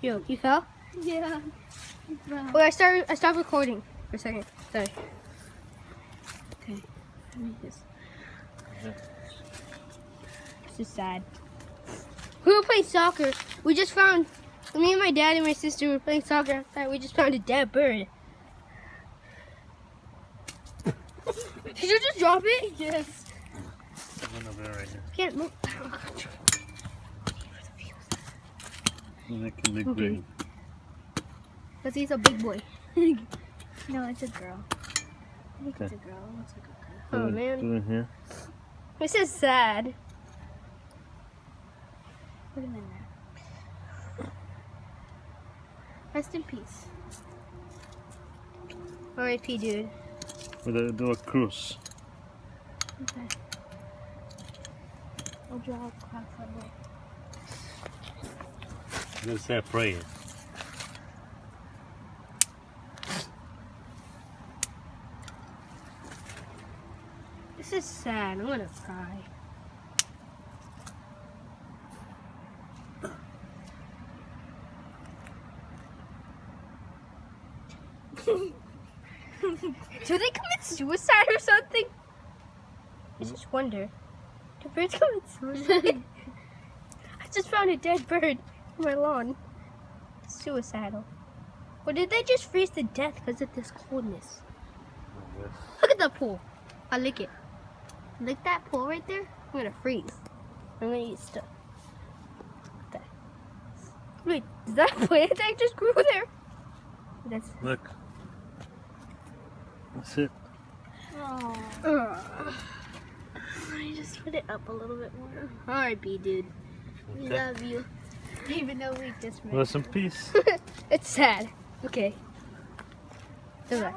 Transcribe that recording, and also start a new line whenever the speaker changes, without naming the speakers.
Yo, you fell?
Yeah.
Wait, I stopped recording for a second. Sorry. Okay. Let me just. This is sad. We were playing soccer. We just found. Me and my dad and my sister were playing soccer outside. We just found a dead bird. Did you just drop it?
Yes.
One over there right here.
Can't move.
Like a big
Okay.
green.
Because he's a big boy.
No, it's a girl. I think it's
Okay.
a girl. It looks like a girl.
Oh man.
Do it here.
This is sad.
Put him in there. Rest in peace.
R.I.P. dude.
Do a cruise.
Okay. I'll draw a cross level.
Just say praying.
This is sad. I'm gonna cry. Do they commit suicide or something? I just wonder. Do birds commit suicide? I just found a dead bird in my lawn. Suicidal. Or did they just freeze to death because of this coldness?
Yes.
Look at the pool. I'll lick it. Lick that pool right there. I'm gonna freeze. I'm gonna eat stuff. Okay. Wait, is that plant that just grew there? That's.
Look. That's it.
Oh. I just put it up a little bit more.
R.I.P. dude.
We
Okay.
love you. Even though we just met.
Rest in peace.
It's sad. Okay. Goodbye.